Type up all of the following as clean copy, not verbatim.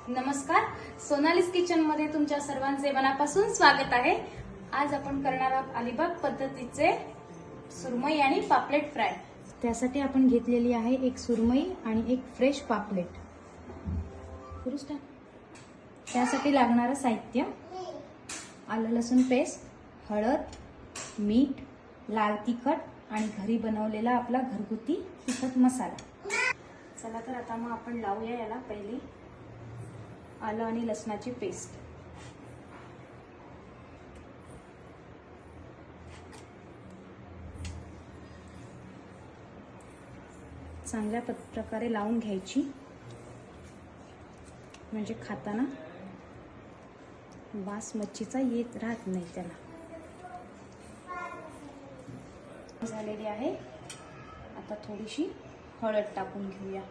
नमस्कार, सोनालीस किचन मध्ये तुमच्या सर्वांचे मनापासून स्वागत आहे। आज आपण करणार आहोत अलिबाग पद्धतीचे सुरमई आणि पापलेट फ्राय। त्यासाठी आपण घेतलेली आहे एक सुरमई आणि एक फ्रेश पापलेट। त्यासाठी लागणारे साहित्य: आलं लसूण पेस्ट, हळद, मीठ, लाल तिखट आणि घरी बनवलेला आपला घरगुती तिखट मसाला। चला तर आता मग आपण लावूया याला पहिले आलं आणि लसणाची पेस्ट। चांगल्या प्रकारे लावून घ्यायची, म्हणजे खाताना वास मच्छीचा येत राहत नाही त्याला। झालेली आहे। आता थोडीशी हळद टाकून घेऊया।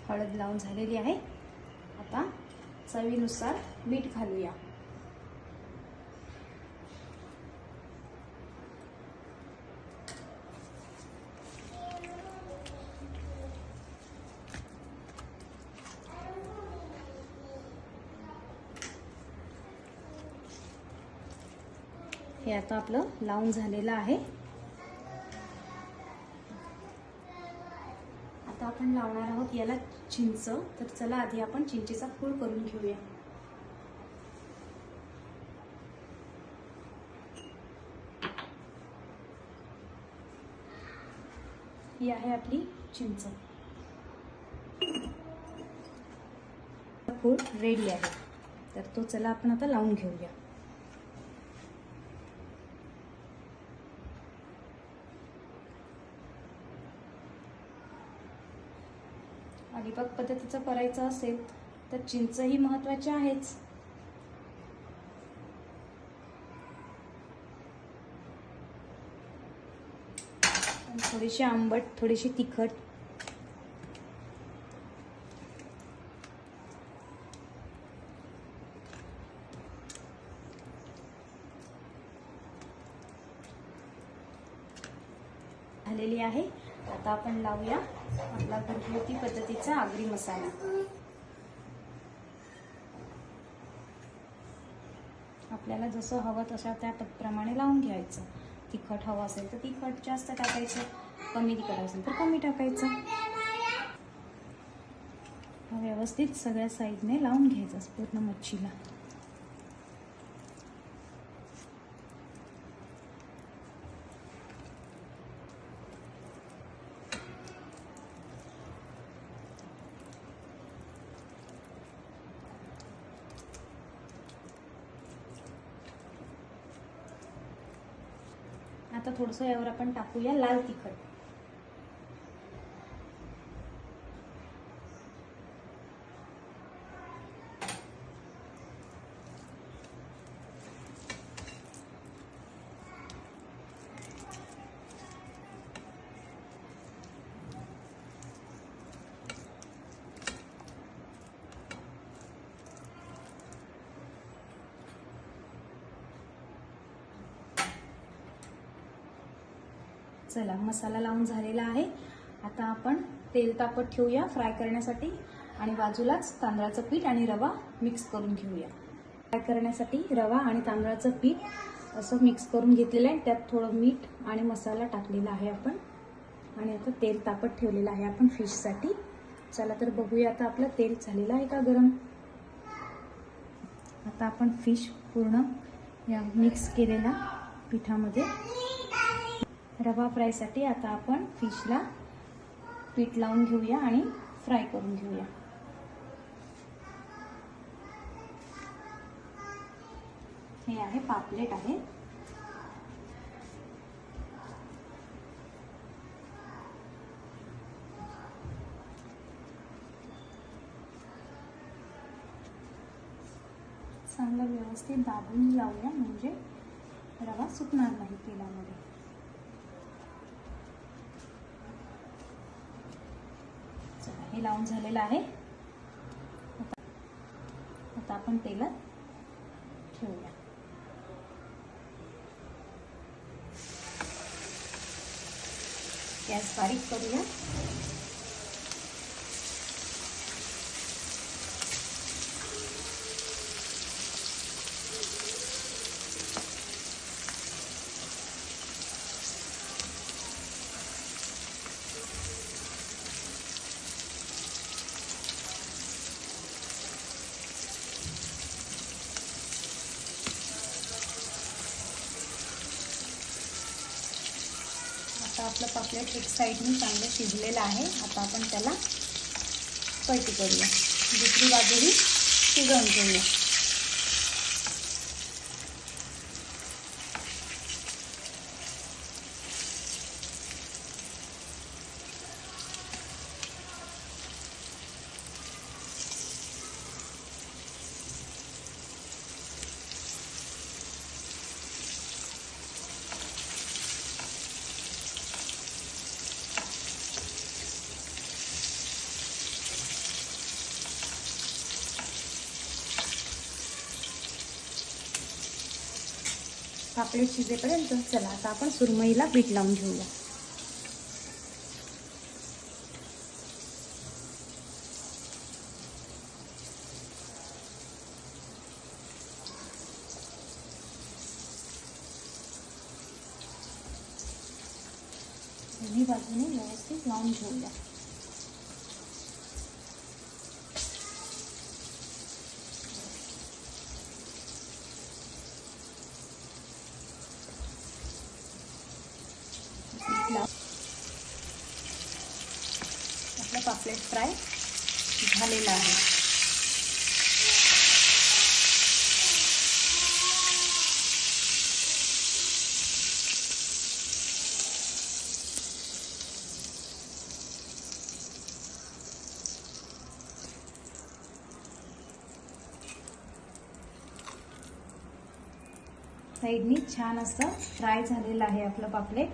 हळद लावून झालेली आहे। आता चवीनुसार मीठ घालूया। हे आता आपलं लावून झालेलं आहे। आता आपण लावणार आहोत याला चिंच। तर चला आधी आपण चिंचेचा पूड करून घेऊया। ही आहे आपली चिंच। पूड रेडी आहे, तर तो चला आपण आता लावून घेऊया। अलिबाग पद्धतीचं करायचं असेल तर चिंच ही महत्त्वाची आहेच। थोडीशी आंबट, थोडीशी तिखट। झालेली आहे। आता आपण लावूया आपला घरगुती पद्धतीचा आगरी मसाला। आपल्याला जसं हवं तसं त्याप्रमाणे लावून घ्यायचं। तिखट हवं असेल तर तिखट जास्त टाकायचं, कमी तिखट असेल तर कमी टाकायचं। व्यवस्थित सगळ्या साईडने लावून घ्यायचं पूर्ण मच्छीला। आता थोडंसं यावर आपण टाकूया लाल तिखट। चला, मसाला लावून झालेला आहे। आता आपण तेल तापत ठेवूया फ्राय करण्यासाठी, आणि बाजूलाच तांदळाचं पीठ आणि रवा मिक्स करून घेऊया। फ्राय करण्यासाठी रवा आणि तांदळाचं पीठ असं मिक्स करून घेतलेलं आहे। त्यात थोडं मीठ आणि मसाला टाकलेला आहे आपण, आणि आता तेल तापत ठेवलेलं आहे आपण फिशसाठी। चला तर बघूया आता आपलं तेल झालेलं आहे का गरम। आता आपण फिश पूर्ण या मिक्स केलेल्या पिठामध्ये, रवा फ्रायसाठी आता आपण फिशला पीठ लावून घेऊया आणि फ्राय करून घेऊया। हे आहे पापलेट आहे। चांगलं व्यवस्थित दाबून लावूया, म्हणजे रवा सुकणार नाही तेलामध्ये। हे लावून झालेलं आहे। आपण तेलात ठेवूया. गॅस बारीक करूया. आता आपलं पापलेट एक साईडने चांगलं शिजलेलं आहे. आता आपण त्याला पलटी करूया. दुसरी बाजूही शिजवून घेऊया. पापलेट शिजेपर्यंत चला आता आपण सुरमईला पीठ लावून घेऊया. दोन्ही बाजूने व्यवस्थित लावून घेऊया. आपलं पापलेट फ्राय झालेलं आहे. साईडनी छान असं फ्राय झालेलं आहे आपलं पापलेट.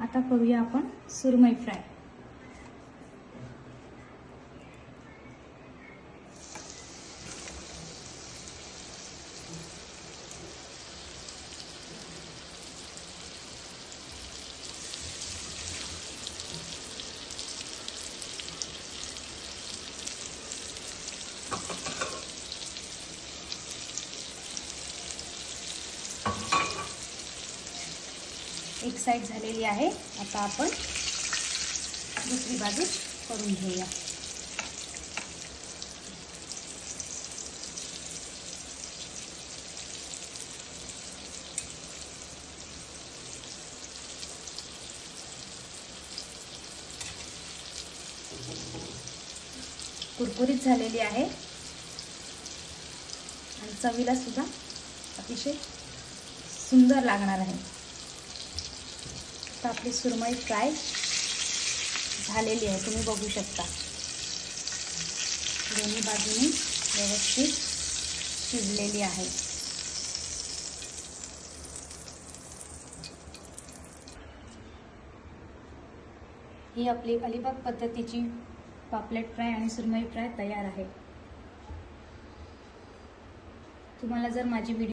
आता करूया आपण सुरमई फ्राय. एक साइड झालेली आहे. आता आपण दुसरी बाजू करून घेऊया. कुरकुरीत झालेली आहे आणि चवीला सुद्धा अतिशय सुंदर लागणार आहे. तर आपली सुरमई फ्राय झालेली आहे, तुम्ही बघू शकता. दोन्ही बाजूनी व्यवस्थित शिजलेली आहे. ही आपली अलिबाग पद्धतीची पापलेट फ्राय आणि सुरमई फ्राय तयार आहे. तुम्हाला जर माझी व्हिडिओ